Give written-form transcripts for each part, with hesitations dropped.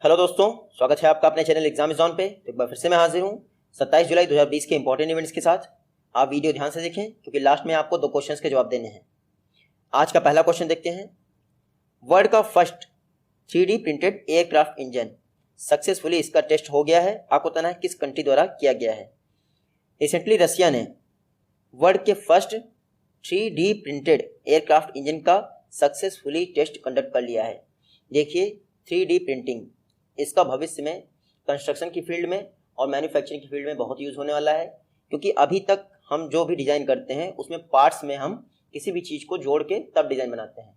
Hello दोस्तों, स्वागत है आपका अपने चैनल एग्जाम जोन पे। तो एक बार फिर से मैं हाजिर हूँ 27 जुलाई 2020 के इंपॉर्टेंट इवेंट्स के साथ। आप वीडियो ध्यान से देखें क्योंकि लास्ट में आपको 2 क्वेश्चंस के जवाब देने हैं। आज का पहला क्वेश्चन देखते हैं। वर्ल्ड का first 3D printed aircraft engine successfully इसका टेस्ट हो गया है। आपको बताना है किस कंट्री द्वारा किया गया है। रिसेंटली रशिया ने वर्ल्ड के first 3D printed aircraft engine का सक्सेसफुली टेस्ट कंडक्ट कर लिया है। देखिए 3D प्रिंटिंग इसका भविष्य में कंस्ट्रक्शन की फील्ड में और मैन्युफैक्चरिंग की फील्ड में बहुत यूज़ होने वाला है, क्योंकि अभी तक हम जो भी डिज़ाइन करते हैं उसमें पार्ट्स में हम किसी भी चीज़ को जोड़ के तब डिज़ाइन बनाते हैं,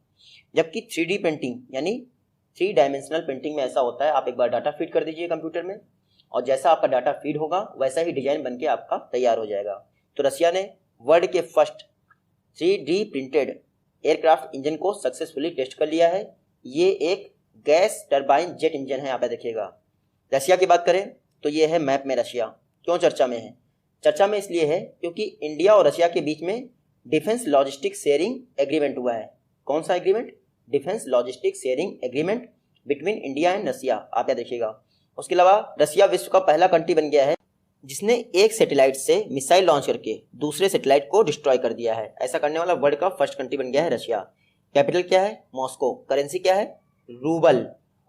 जबकि 3D प्रिंटिंग यानी 3 डायमेंशनल प्रिंटिंग में ऐसा होता है। आप एक बार डाटा फीड कर दीजिए कंप्यूटर में और जैसा आपका डाटा फीड होगा वैसा ही डिज़ाइन बन के आपका तैयार हो जाएगा। तो रशिया ने वर्ल्ड के first 3D printed aircraft engine को सक्सेसफुली टेस्ट कर लिया है। ये एक गैस टरबाइन जेट इंजन है। आप देखिएगा रशिया की बात करें तो ये है मैप में रशिया। क्यों चर्चा में है? चर्चा में इसलिए है क्योंकि इंडिया और रशिया के बीच में डिफेंस लॉजिस्टिक शेयरिंग एग्रीमेंट हुआ है। कौन सा agreement? Defence logistic sharing agreement between India and Russia. आप क्या देखिएगा। उसके अलावा रशिया विश्व का पहला कंट्री बन गया है जिसने एक सैटेलाइट से मिसाइल लॉन्च करके दूसरे सैटेलाइट को डिस्ट्रॉय कर दिया है। ऐसा करने वाला वर्ल्ड का फर्स्ट कंट्री बन गया है रशिया। कैपिटल क्या है? मॉस्को। करेंसी क्या है? रूबल।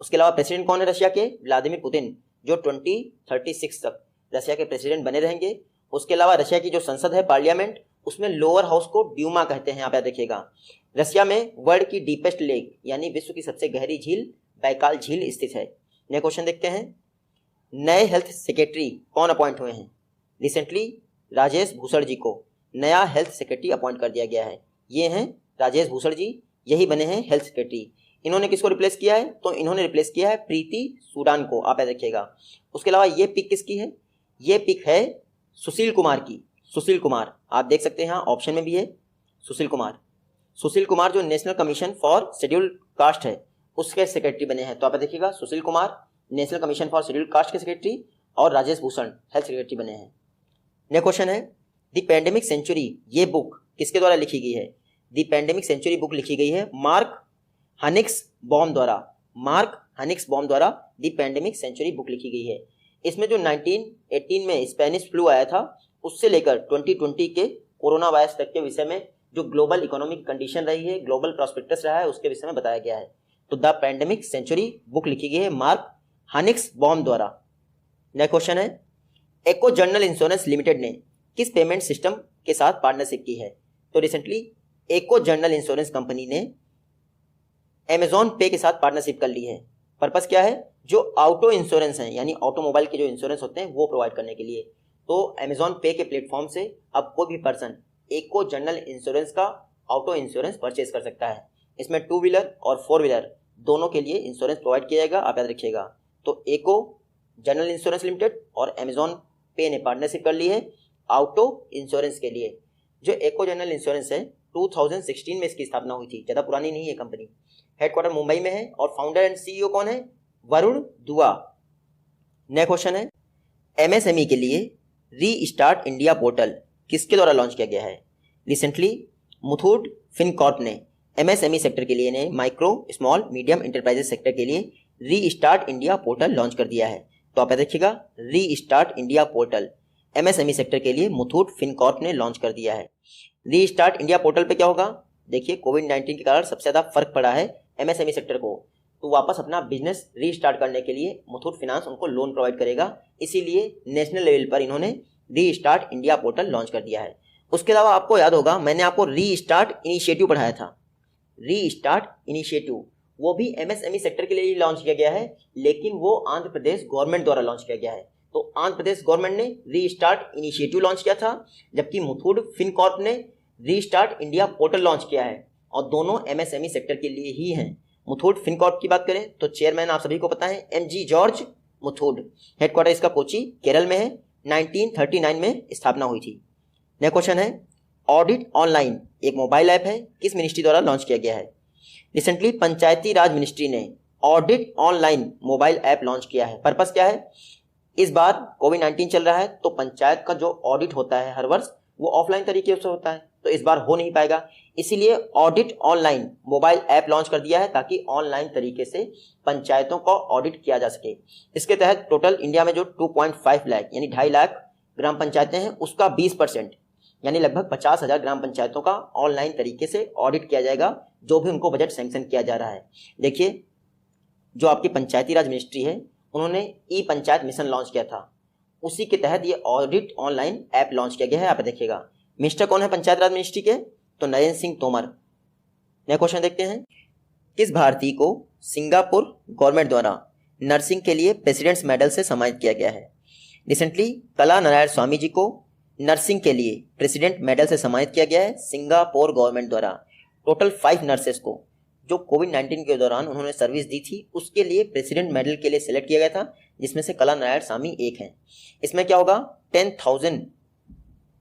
उसके अलावा प्रेसिडेंट कौन है रशिया के? व्लादिमीर पुतिन, जो 2036 तक रशिया के प्रेसिडेंट बने रहेंगे। उसके अलावा रशिया की जो संसद है पार्लियामेंट, उसमें लोअर हाउस को ड्यूमा कहते हैं। आप देखिएगा रशिया में वर्ल्ड की डीपेस्ट लेक यानी विश्व की सबसे गहरी झील बैकाल झील स्थित है। नए क्वेश्चन देखते हैं। नए हेल्थ सेक्रेटरी कौन अपॉइंट हुए हैं? रिसेंटली राजेश भूषण जी को नया हेल्थ सेक्रेटरी अपॉइंट कर दिया गया है। ये हैं राजेश भूषण जी, यही बने हैं हेल्थ सेक्रेटरी। इन्होंने किसको रिप्लेस किया है? तो इन्होंने रिप्लेस किया है प्रीति सूडान को। आप देखिएगा। उसके अलावा ये पिक किसकी है? ये पिक है सुशील कुमार की। सुशील कुमार आप देख सकते हैं, यहाँ ऑप्शन में भी है सुशील कुमार। सुशील कुमार जो national commission for scheduled caste है उसके सेक्रेटरी बने हैं। तो आप देखिएगा Sushil Kumar national commission for scheduled caste के सेक्रेटरी और राजेश भूषण हेल्थ सेक्रेटरी बने हैं। नेक्स्ट क्वेश्चन है द पैंडेमिक सेंचुरी। ये बुक किसके द्वारा लिखी गई है? द पैंडेमिक सेंचुरी बुक लिखी गई है मार्क हनिक्सबॉम द्वारा। मार्क हनिक्सबॉम द्वारा द पैंडेमिक सेंचुरी बुक लिखी गई है। इसमें जो 1918 में स्पेनिश फ्लू आया था उससे लेकर 2020 के कोरोना वायरस तक के विषय में जो ग्लोबल इकोनॉमिक कंडीशन रही है, ग्लोबल प्रॉस्पेक्टस रहा है, उसके विषय में बताया गया है। तो द पैंडेमिक सेंचुरी बुक लिखी गई है मार्क हनिक्सबॉम द्वारा। नेक्स्ट क्वेश्चन है एको जनरल इंश्योरेंस लिमिटेड ने किस पेमेंट सिस्टम के साथ पार्टनरशिप की है? तो रिसेंटली एको जनरल इंश्योरेंस कंपनी ने अमेजॉन पे के साथ पार्टनरशिप कर ली है। पर्पस क्या है? जो ऑटो इंश्योरेंस है यानी ऑटोमोबाइल के जो इंश्योरेंस होते हैं वो प्रोवाइड करने के लिए। तो अमेजॉन पे के प्लेटफॉर्म से अब कोई भी पर्सन एको जनरल इंश्योरेंस का ऑटो इंश्योरेंस परचेज कर सकता है। इसमें 2 व्हीलर और 4 व्हीलर दोनों के लिए इंश्योरेंस प्रोवाइड किया जाएगा। आप याद रखिएगा। तो एको जनरल इंश्योरेंस लिमिटेड और अमेजॉन पे ने पार्टनरशिप कर ली है ऑटो इंश्योरेंस के लिए। जो एको जनरल इंश्योरेंस है 2016 में इसकी स्थापना हुई थी, ज़्यादा पुरानी नहीं है कंपनी। हेडक्वार्टर मुंबई में है और फाउंडर एंड सीईओ कौन है? वरुण दुआ। नेक्स्ट क्वेश्चन है एमएसएमई के लिए री स्टार्ट इंडिया पोर्टल किसके द्वारा लॉन्च किया गया है? रिसेंटली मुथूट फिनकॉर्प ने एमएसएमई सेक्टर के लिए ने micro small medium enterprises sector के लिए री स्टार्ट इंडिया पोर्टल लॉन्च कर दिया है। तो आप देखिएगा री start India portal MSME sector के लिए मुथूट फिनकॉर्प ने लॉन्च कर दिया है। री स्टार्ट इंडिया पोर्टल पे क्या होगा? देखिए कोविड-19 के कारण सबसे ज़्यादा फर्क पड़ा है एमएसएमई सेक्टर को, तो वापस अपना बिजनेस रीस्टार्ट करने के लिए मुथूट फिनांस उनको लोन प्रोवाइड करेगा। इसीलिए नेशनल लेवल पर इन्होंने रीस्टार्ट इंडिया पोर्टल लॉन्च कर दिया है। उसके अलावा आपको याद होगा मैंने आपको रीस्टार्ट इनिशिएटिव पढ़ाया था। रीस्टार्ट इनिशिएटिव वो भी एमएसएमई सेक्टर के लिए ही लॉन्च किया गया है, लेकिन वो आंध्र प्रदेश गवर्नमेंट द्वारा लॉन्च किया गया है। तो आंध्र प्रदेश गवर्नमेंट ने रीस्टार्ट इनिशिएटिव लॉन्च किया था, जबकि मुथूट फिनकॉर्प ने रीस्टार्ट इंडिया पोर्टल लॉन्च किया है और दोनों एमएसएमई सेक्टर के लिए ही हैं। मुथूट फिनकॉर्प की बात करें तो चेयरमैन आप सभी को पता है एमजी जॉर्ज मुथूट। हेडक्वार्टर इसका कोची केरल में है। 1939 में स्थापना हुई थी। नेक्स्ट क्वेश्चन है ऑडिट ऑनलाइन एक मोबाइल ऐप है, किस मिनिस्ट्री द्वारा लॉन्च किया गया है? रिसेंटली पंचायती राज मिनिस्ट्री ने audit online mobile app launch किया है। पर्पस क्या है? इस बार कोविड-19 चल रहा है तो पंचायत का जो ऑडिट होता है हर वर्ष वो ऑफलाइन तरीके से होता है, तो इस बार हो नहीं पाएगा। इसीलिए audit online mobile app launch कर दिया है ताकि ऑनलाइन तरीके से पंचायतों को ऑडिट किया जा सके। इसके तहत टोटल इंडिया में जो 2.5 लाख यानी 2.5 लाख ग्राम पंचायतें हैं उसका 20% यानी लगभग 50,000 ग्राम पंचायतों का ऑनलाइन तरीके से ऑडिट किया जाएगा, जो भी उनको बजट सैंक्शन किया जा रहा है। देखिए, जो आपकी पंचायती राज मिनिस्ट्री है उन्होंने ई पंचायत मिशन लॉन्च किया था, उसी के तहत ये ऑडिट ऑनलाइन ऐप लॉन्च किया गया है। आप देखिएगा मिनिस्टर कौन है पंचायत राज मिनिस्ट्री के, तो नरेंद्र सिंह तोमर। नया क्वेश्चन देखते हैं, किस भारतीय को सिंगापुर गवर्नमेंट द्वारा नर्सिंग के लिए प्रेसिडेंट्स मेडल से सम्मानित किया गया है? रिसेंटली कला नारायण स्वामी जी को नर्सिंग के लिए प्रेसिडेंट मेडल से सम्मानित किया गया है सिंगापुर गवर्नमेंट द्वारा। टोटल 5 नर्सेस को जो कोविड-19 के दौरान उन्होंने सर्विस दी थी उसके लिए प्रेसिडेंट मेडल के लिए सिलेक्ट किया गया था, जिसमें से कला नारायण स्वामी एक हैं। इसमें क्या होगा, 10,000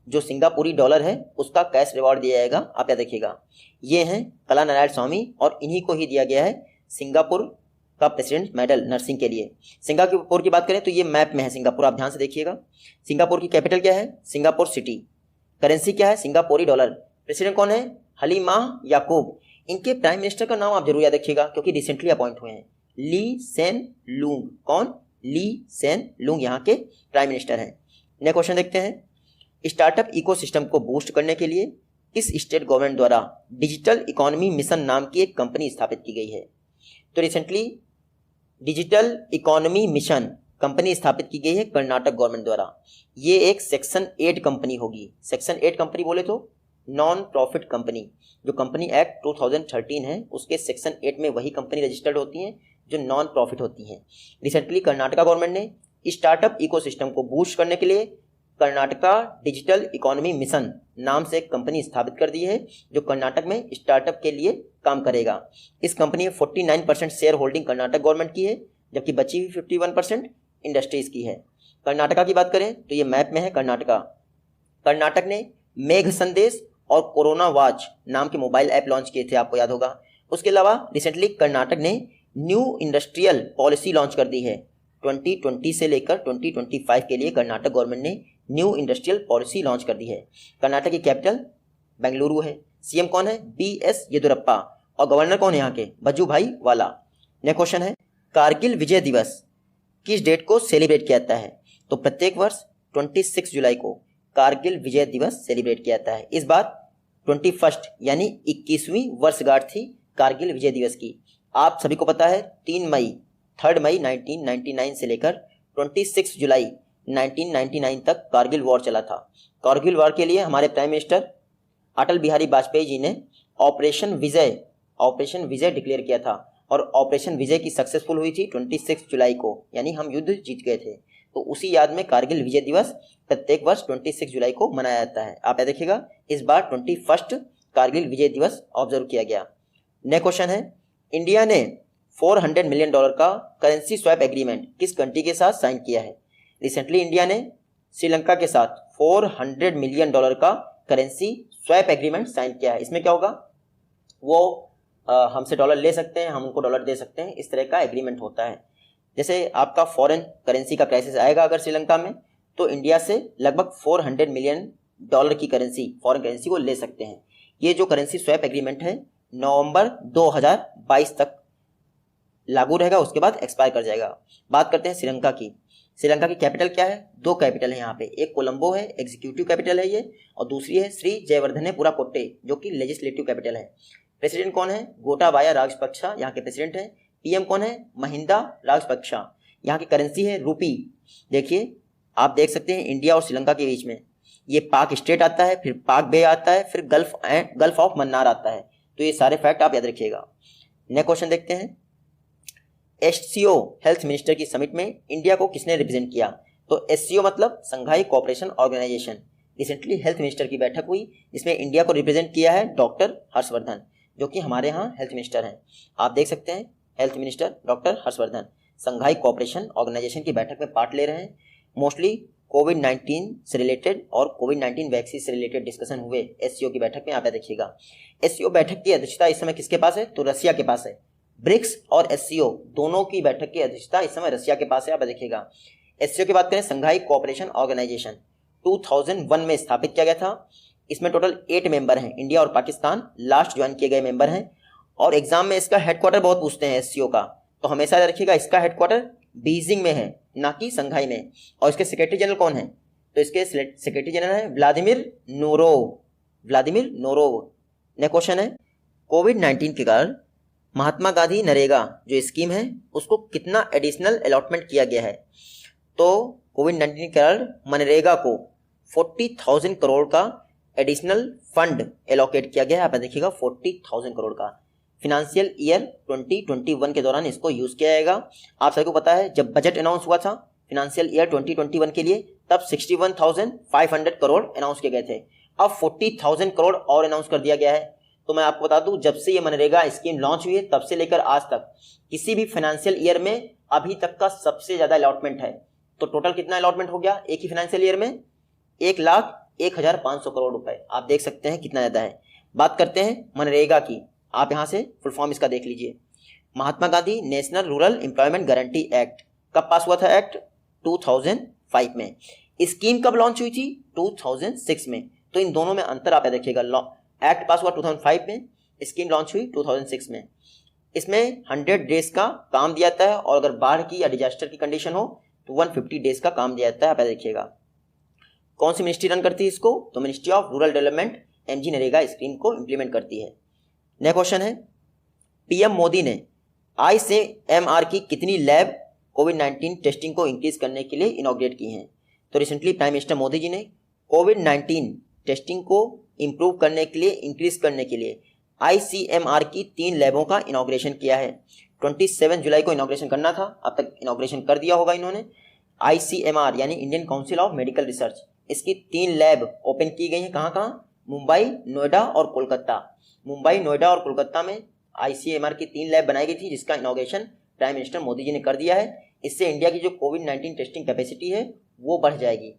जो सिंगापुरी डॉलर है उसका कैश रिवॉर्ड दिया जाएगा। आप क्या देखिएगा, ये हैं कला नारायण स्वामी और इन्हीं को ही दिया गया है सिंगापुर का प्रेसिडेंट मेडल नर्सिंग के लिए। सिंगापुर की बात करें तो ये मैप में है सिंगापुर, आप ध्यान से देखिएगा। सिंगापुर की कैपिटल क्या है, सिंगापुर सिटी। करेंसी क्या है, सिंगापुरी डॉलर। प्रेसिडेंट कौन है, हलीमा याकूब। इनके प्राइम मिनिस्टर का नाम आप जरूर याद रखिएगा क्योंकि रिसेंटली अपॉइंट हुए हैं, ली सेन लूंग। कौन, ली सेन लूंग यहाँ के प्राइम मिनिस्टर हैं। नया क्वेश्चन देखते हैं, स्टार्टअप इकोसिस्टम को बूस्ट करने के लिए किस स्टेट गवर्नमेंट द्वारा डिजिटल इकोनॉमी मिशन नाम की एक कंपनी स्थापित की गई है? तो recently digital economy mission company स्थापित की गई है कर्नाटक गवर्नमेंट द्वारा। ये एक सेक्शन 8 कंपनी होगी। सेक्शन 8 कंपनी बोले तो नॉन प्रॉफिट कंपनी। जो कंपनी एक्ट 2013 है उसके सेक्शन 8 में वही कंपनी रजिस्टर्ड होती हैं जो नॉन प्रॉफिट होती हैं। रिसेंटली कर्नाटका गवर्नमेंट ने स्टार्टअप इकोसिस्टम को बूस्ट करने के लिए कर्नाटका डिजिटल इकोनॉमी मिशन नाम से एक कंपनी स्थापित कर दी है जो कर्नाटक में स्टार्टअप के लिए काम करेगा। इस कंपनी में 49% शेयर होल्डिंग कर्नाटक गवर्नमेंट की है, जबकि बची हुई 51% इंडस्ट्रीज की है। कर्नाटका की बात करें तो ये मैप में है कर्नाटका। कर्नाटक ने मेघ संदेश और कोरोना वॉच नाम के मोबाइल ऐप लॉन्च किए थे, आपको याद होगा। उसके अलावा रिसेंटली कर्नाटक ने न्यू इंडस्ट्रियल पॉलिसी लॉन्च कर दी है। 2020 से लेकर 2025 के लिए कर्नाटक गवर्नमेंट ने न्यू इंडस्ट्रियल पॉलिसी लॉन्च कर दी है। कर्नाटक की कैपिटल बेंगलुरु है। सीएम कौन है, बीएस येदियुरप्पा। और गवर्नर कौन है यहाँ के, वजुभाई वाला। नेक्स्ट क्वेश्चन है, कारगिल विजय दिवस किस डेट को सेलिब्रेट किया जाता है? तो प्रत्येक वर्ष 26 जुलाई को कारगिल विजय दिवस सेलिब्रेट किया जाता है। इस बार 21 यानी 21वीं वर्षगांठ थी कारगिल विजय दिवस की। आप सभी को पता है 3 मई 1999 से लेकर 26 जुलाई 1999 तक कारगिल वॉर चला था। कारगिल वॉर के लिए हमारे प्राइम मिनिस्टर अटल बिहारी वाजपेयी जी ने ऑपरेशन विजय डिक्लेयर किया था और ऑपरेशन विजय की सक्सेसफुल हुई थी 26 जुलाई को, यानी हम युद्ध जीत गए थे। तो उसी याद में कारगिल विजय दिवस प्रत्येक वर्ष 26 जुलाई को मनाया जाता है। आप देखिएगा इस बार 21 कारगिल विजय दिवस ऑब्जर्व किया गया। नेक्स्ट क्वेश्चन है, इंडिया ने $400 मिलियन का करेंसी स्वैप एग्रीमेंट किस कंट्री के साथ साइन किया है? रिसेंटली इंडिया ने श्रीलंका के साथ $400 मिलियन का करेंसी स्वैप एग्रीमेंट साइन किया है। इसमें क्या होगा, वो हमसे डॉलर ले सकते हैं, हम उनको डॉलर दे सकते हैं, इस तरह का एग्रीमेंट होता है। जैसे आपका फॉरेन करेंसी का क्राइसिस आएगा अगर श्रीलंका में, तो इंडिया से लगभग $400 मिलियन की करेंसी, फॉरेन करेंसी को ले सकते हैं। ये जो करेंसी स्वैप एग्रीमेंट है नवंबर 2022 तक लागू रहेगा, उसके बाद एक्सपायर कर जाएगा। बात करते हैं श्रीलंका की। श्रीलंका की कैपिटल क्या है, 2 कैपिटल है यहाँ पे, एक कोलंबो है एग्जीक्यूटिव कैपिटल है ये, और दूसरी है श्री जयवर्धनेपुरा कोट्टे जो कि लेजिस्लेटिव कैपिटल है। प्रेसिडेंट कौन है, गोटाबाया राजपक्षा यहाँ के प्रेसिडेंट है। पीएम कौन है, महिंदा राजपक्षा। यहाँ की करेंसी है रूपी। देखिए आप देख सकते हैं इंडिया और श्रीलंका के बीच में ये पाक स्टेट आता है, फिर पाक बे आता है, फिर गल्फ ऑफ मन्नार आता है। तो ये सारे फैक्ट आप याद रखिएगा। नेक्स्ट क्वेश्चन देखते हैं, एससीओ हेल्थ मिनिस्टर की समिट में इंडिया को किसने रिप्रेजेंट किया? तो एससीओ मतलब Shanghai cooperation organisation. Recently health minister की बैठक हुई जिसमें इंडिया को रिप्रेजेंट किया है डॉक्टर हर्षवर्धन जो कि हमारे यहाँ हेल्थ मिनिस्टर हैं। आप देख सकते हैं हेल्थ मिनिस्टर डॉक्टर हर्षवर्धन संघाई कोऑपरेशन ऑर्गेनाइजेशन की बैठक में पार्ट ले रहे हैं। मोस्टली कोविड-19 से रिलेटेड और कोविड-19 वैक्सीन से रिलेटेड डिस्कशन हुए एससीओ की बैठक में। आप देखिएगा एससीओ बैठक की अध्यक्षता इस समय किसके पास है, तो रसिया के पास है। ब्रिक्स और एससीओ दोनों की बैठक की अध्यक्षता इस समय रसिया के पास है। आप देखिएगा एससीओ की बात करें, संघाई कोऑपरेशन ऑर्गेनाइजेशन 2001 में स्थापित किया गया था। इसमें टोटल 8 मेंबर हैं, इंडिया और पाकिस्तान लास्ट ज्वाइन किए गए मेंबर हैं। और एग्जाम में इसका हेडक्वार्टर बहुत पूछते हैं एससीओ का, तो हमेशा याद रखिएगा इसका हेडक्वार्टर बीजिंग में है, ना कि संघाई में। और इसके सेक्रेटरी जनरल कौन है? तो इसके सेक्रेटरी जनरल है व्लादिमीर नोरोव। नेक्स्ट क्वेश्चन है, कोविड-19 के कारण महात्मा गांधी नरेगा जो स्कीम है उसको कितना एडिशनल अलॉटमेंट किया गया है? तो कोविड-19 के कारण मनरेगा को 40,000 करोड़ का एडिशनल फंड एलोकेट किया गया है। आप देखिएगा 40,000 करोड़ का फिनेंशियल ईयर 2021 के दौरान इसको यूज किया जाएगा। आप सभी को पता है जब बजट अनाउंस हुआ था फिनेंशियल ईयर 2021 के लिए, तब 61,500 करोड़ अनाउंस किए गए थे। अब 40,000 करोड़ और अनाउंस कर दिया गया है। तो मैं आपको बता दूं, जब से ये मनरेगा स्कीम लॉन्च हुई है तब से लेकर आज तक किसी भी फाइनेंशियल ईयर में अभी तक का सबसे ज्यादा अलॉटमेंट है। तो टोटल कितना अलॉटमेंट हो गया एक ही फाइनेंशियल ईयर में? 1,01,500 करोड़ रुपए। आप देख सकते हैं कितना ज्यादा है। बात करते हैं मनरेगा की। आप यहां से फुल फॉर्म इसका देख लीजिए। Mahatma Gandhi national rural employment guarantee act कब पास हुआ था? एक्ट 2005 में। स्कीम कब लॉन्च हुई थी? 2006 में। तो इन दोनों में अंतर आप देखिएगा। एक्ट पास हुआ 2005 में, स्कीम लॉन्च हुई 2006 में। इसमें 100 डेज का काम दिया जाता है और अगर बाढ़ की या डिजास्टर की कंडीशन हो तो 150 डेज का काम दिया जाता है। आप देखिएगा कौन सी मिनिस्ट्री रन करती है इसको? तो ministry of rural development MG NREGA scheme को इंप्लीमेंट करती है। नेक्स्ट क्वेश्चन है, पीएम मोदी ने आईसीएमआर की कितनी लैब कोविड-19 टेस्टिंग को इंक्रीज करने के लिए इनॉग्रेट की हैं? तो recently prime minister Modi ji ने कोविड-19 टेस्टिंग को इंप्रूव करने के लिए, इंक्रीज करने के लिए आईसीएमआर की 3 लैबों का इनॉग्रेशन किया है। 27 जुलाई को इनॉग्रेशन करना था, अब तक इनॉग्रेशन कर दिया होगा इन्होंने। आईसीएमआर यानी Indian council of medical research, इसकी 3 लैब ओपन की गई हैं। कहाँ कहाँ? मुंबई, नोएडा और कोलकाता। मुंबई, नोएडा और कोलकाता में आईसीएमआर की 3 लैब बनाई गई थी, जिसका inauguration prime minister Modi ji ने कर दिया है। इससे इंडिया की जो कोविड-19 टेस्टिंग कैपेसिटी है वो बढ़ जाएगी।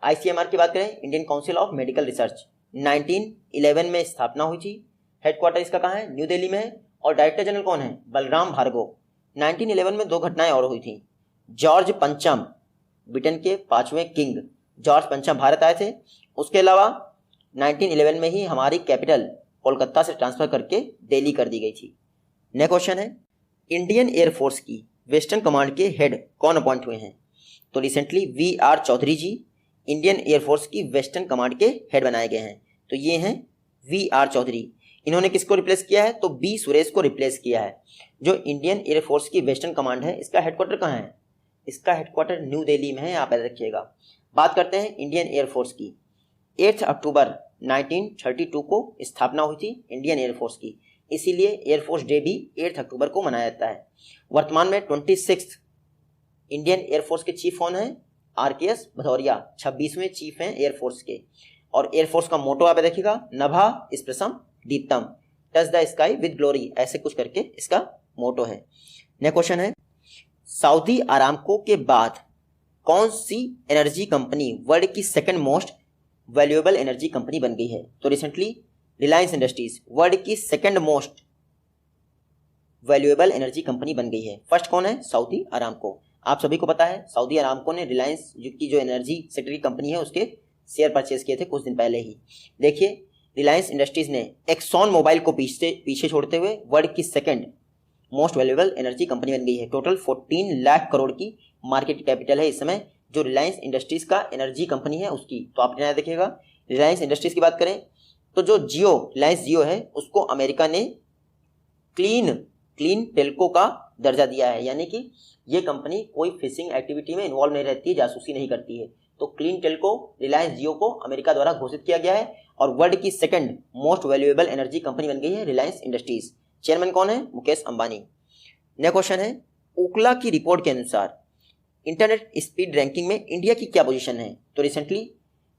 आईसीएमआर की बात करें, Indian council of medical research, 1911 में स्थापना हुई थी। हेडक्वार्टर इसका कहाँ है? न्यू दिल्ली में है। और डायरेक्टर जनरल कौन है? बलराम भार्गव। 1911 में 2 घटनाएं और हुई थी। जॉर्ज पंचम, ब्रिटेन के 5वें किंग जॉर्ज पंचम भारत आए थे। उसके अलावा 1911 में ही हमारी कैपिटल कोलकाता से ट्रांसफर करके दिल्ली कर दी गई थी। नेक्स्ट क्वेश्चन है, इंडियन एयरफोर्स की वेस्टर्न कमांड के हेड कौन अपॉइंट हुए हैं? तो रिसेंटली वी.आर. चौधरी जी इंडियन एयरफोर्स की वेस्टर्न कमांड के हेड बनाए गए हैं। तो ये हैं वी.आर. चौधरी। इन्होंने किसको रिप्लेस किया है? तो बी सुरेश को रिप्लेस किया है। जो इंडियन एयरफोर्स की वेस्टर्न कमांड है इसका हेडक्वार्टर कहाँ है? इसका हेडक्वार्टर न्यू दिल्ली में है, आप याद रखिएगा। बात करते हैं इंडियन एयरफोर्स की। 8 अक्टूबर 1932 को स्थापना हुई थी इंडियन एयरफोर्स की, इसीलिए एयरफोर्स डे भी 8 अक्टूबर को मनाया जाता है। वर्तमान में 26 इंडियन एयरफोर्स के चीफ कौन है? आरकेएस भदौरिया 26वें चीफ हैं एयरफोर्स के। और एयरफोर्स का मोटो आप देखिएगा, नभा स्पृशम दीप्तम, touch the sky with glory, ऐसे कुछ करके इसका मोटो है। नेक्स्ट क्वेश्चन है, सऊदी अरामको के बाद कौन सी एनर्जी कंपनी वर्ल्ड की second most valuable energy company बन गई है? तो रिसेंटली रिलायंस इंडस्ट्रीज वर्ल्ड की second most valuable energy company बन गई है। फर्स्ट कौन है? Saudi Aramco. आप सभी को पता है सऊदी अरामको ने रिलायंस की जो एनर्जी सेक्टर की कंपनी है उसके शेयर परचेज किए थे कुछ दिन पहले ही। देखिए रिलायंस इंडस्ट्रीज ने एक्सॉन मोबाइल को पीछे छोड़ते हुए वर्ल्ड की second most valuable energy company बन गई है। टोटल 14 लाख करोड़ की मार्केट कैपिटल है इस समय जो रिलायंस इंडस्ट्रीज का एनर्जी कंपनी है उसकी। तो आप ध्यान देखिएगा, रिलायंस इंडस्ट्रीज की बात करें तो जो रिलायंस जियो है उसको अमेरिका ने क्लीन टेल्को का दर्जा दिया है, यानी कि ये कंपनी कोई फिशिंग एक्टिविटी में इन्वॉल्व नहीं रहती है, जासूसी नहीं करती है। तो क्लीन टेल्को रिलायंस जियो को अमेरिका द्वारा घोषित किया गया है और वर्ल्ड की second most valuable energy company बन गई है रिलायंस इंडस्ट्रीज। चेयरमैन कौन है? मुकेश अंबानी। नेक्स्ट क्वेश्चन है, ओकला की रिपोर्ट के अनुसार इंटरनेट स्पीड रैंकिंग में इंडिया की क्या पोजीशन है? तो रिसेंटली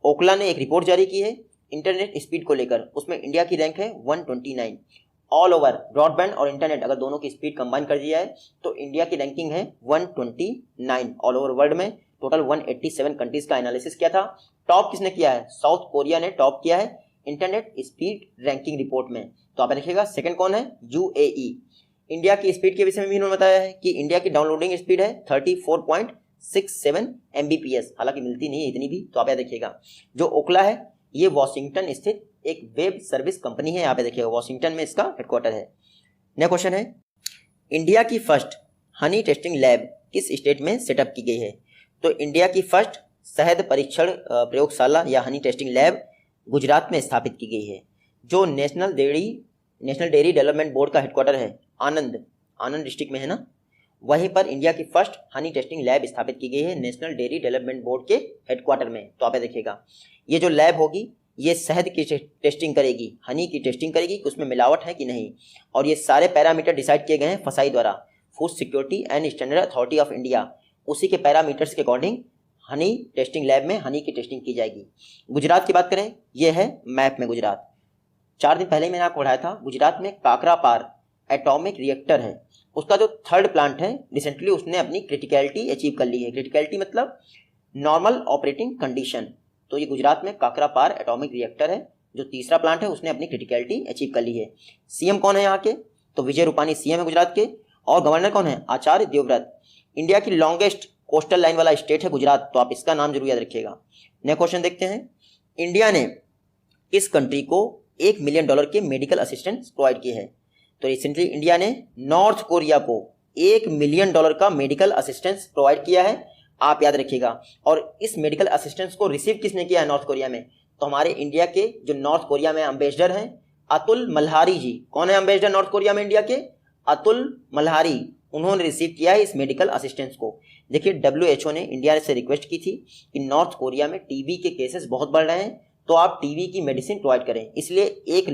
ओकला ने एक रिपोर्ट जारी की है इंटरनेट स्पीड को लेकर, उसमें इंडिया की रैंक है 129। ऑल ओवर ब्रॉडबैंड और इंटरनेट अगर दोनों की स्पीड कंबाइन कर दिया है तो इंडिया की रैंकिंग है 129 ऑल ओवर वर्ल्ड में। टोटल 187 कंट्रीज का एनालिसिस किया था। टॉप किसने किया है? साउथ कोरिया ने टॉप किया है इंटरनेट स्पीड रैंकिंग रिपोर्ट में। तो आप देखिएगा सेकंड कौन है? यूएई। इंडिया की स्पीड के विषय में भी इन्होंने बताया है कि इंडिया की डाउनलोडिंग स्पीड है 34.67 Mbps, हालांकि मिलती नहीं है इतनी भी। तो आप यह देखिएगा जो ओकला है ये वॉशिंगटन स्थित एक वेब सर्विस कंपनी है। यहाँ पे देखिएगा वॉशिंगटन में इसका हेडक्वार्टर है। नेक्स्ट क्वेश्चन है, इंडिया की फर्स्ट हनी टेस्टिंग लैब किस स्टेट में सेटअप की गई है? तो इंडिया की फर्स्ट शहद परीक्षण प्रयोगशाला या हनी टेस्टिंग लैब गुजरात में स्थापित की गई है। जो नेशनल डेयरी डेवलपमेंट बोर्ड का हेडक्वार्टर है आनंद डिस्ट्रिक्ट में है ना, वहीं पर इंडिया की फर्स्ट हनी टेस्टिंग लैब स्थापित की गई है नेशनल डेयरी डेवलपमेंट बोर्ड के हेडक्वार्टर में। तो आप देखिएगा ये जो लैब होगी ये शहद की टेस्टिंग करेगी, हनी की टेस्टिंग करेगी कि उसमें मिलावट है कि नहीं, और ये सारे पैरामीटर डिसाइड किए गए हैं फसाई द्वारा, food security and standard authority of India. उसी के पैरामीटर्स के अकॉर्डिंग हनी टेस्टिंग लैब में हनी की टेस्टिंग की जाएगी। गुजरात की बात करें, ये है मैप में गुजरात। 4 दिन पहले मैंने आपको पढ़ाया था गुजरात में काकरापार एटॉमिक रिएक्टर है, उसका जो 3rd प्लांट है रिसेंटली उसने अपनी क्रिटिकलिटी अचीव कर ली है। क्रिटिकलिटी मतलब नॉर्मल ऑपरेटिंग कंडीशन। तो ये गुजरात में काकरापार एटॉमिक रिएक्टर है, जो 3रा प्लांट है उसने अपनी क्रिटिकलिटी अचीव कर ली है। सीएम कौन है यहाँ के? तो विजय रूपानी सीएम है गुजरात के, और गवर्नर कौन है? आचार्य देवव्रत। इंडिया की लॉन्गेस्ट कोस्टल लाइन वाला स्टेट है गुजरात, तो आप इसका नाम जरूर याद रखिएगा। नेक्स्ट क्वेश्चन देखते हैं, इंडिया ने किस कंट्री को $1 मिलियन के मेडिकल असिस्टेंस प्रोवाइड किए हैं? तो रिसेंटली इंडिया ने नॉर्थ कोरिया को $1 मिलियन का मेडिकल असिस्टेंस प्रोवाइड किया है, आप याद रखिएगा। और इस मेडिकल असिस्टेंस को रिसीव किसने किया है नॉर्थ कोरिया में? तो हमारे इंडिया के जो नॉर्थ कोरिया में एम्बेसडर हैं अतुल मल्हारी जी। कौन है एम्बेसडर नॉर्थ कोरिया में इंडिया के? अतुल मल्हारी। उन्होंने रिसीव किया है इस मेडिकल असिस्टेंस को। देखिए WHO ने इंडिया से रिक्वेस्ट की थी कि नॉर्थ कोरिया में टीबी के केसेस बहुत बढ़ रहे हैं, तो आप टीबी की मेडिसिन प्रोवाइड करें। इसलिए 1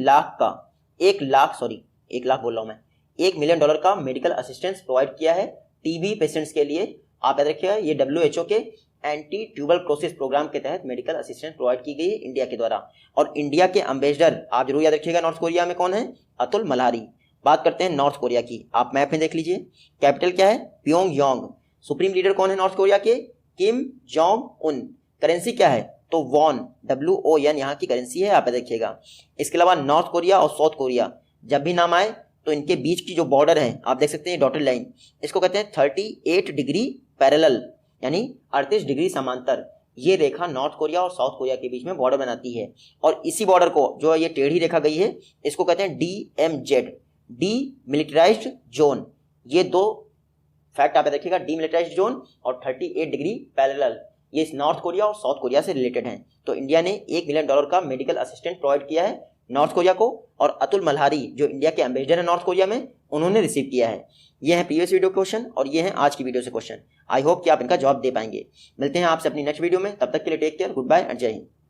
मिलियन का मेडिकल असिस्टेंस प्रोवाइड किया है टीबी पेशेंट्स के लिए। आप याद रखिएगा ये WHO के एंटी ट्यूबरक्लोसिस प्रोग्राम के तहत मेडिकल असिस्टेंस प्रोवाइड की गई है इंडिया के द्वारा। और इंडिया के एम्बेसडर आप जरूर याद रखिएगा नॉर्थ कोरिया में कौन है? अतुल मल्हारी। बात करते हैं नॉर्थ कोरिया की, आप मैप में देख लीजिए। कैपिटल क्या है? प्योंगयांग। सुप्रीम लीडर कौन है नॉर्थ कोरिया के? Kim Jong Un. करेंसी क्या है? तो वॉन, WON यहाँ की करेंसी है, आप देखिएगा। इसके अलावा नॉर्थ कोरिया और साउथ कोरिया जब भी नाम आए तो इनके बीच की जो बॉर्डर है आप देख सकते हैं डॉटेड लाइन, इसको कहते हैं 38 डिग्री पैरेलल, यानी 38 डिग्री समांतर। ये रेखा नॉर्थ कोरिया और साउथ कोरिया के बीच में बॉर्डर बनाती है। और इसी बॉर्डर को जो ये टेढ़ी रेखा गई है इसको कहते हैं DMZ, डीमिलिटराइज्ड जोन। ये 2 फैक्ट आप देखिएगा, डीमिलिटराइज्ड जोन और 38 डिग्री पैरेलल, ये नॉर्थ कोरिया और साउथ कोरिया से रिलेटेड हैं। तो इंडिया ने $1 मिलियन का मेडिकल असिस्टेंट प्रोवाइड किया है नॉर्थ कोरिया को, और अतुल मल्हारी जो इंडिया के एम्बेसडर है नॉर्थ कोरिया में, उन्होंने रिसीव किया है। ये है प्रीवियस वीडियो क्वेश्चन और ये है आज की वीडियो से क्वेश्चन। आई होप कि आप इनका जवाब दे पाएंगे। मिलते हैं आपसे अपनी नेक्स्ट वीडियो में, तब तक के लिए take care, good bye and जय हिंद।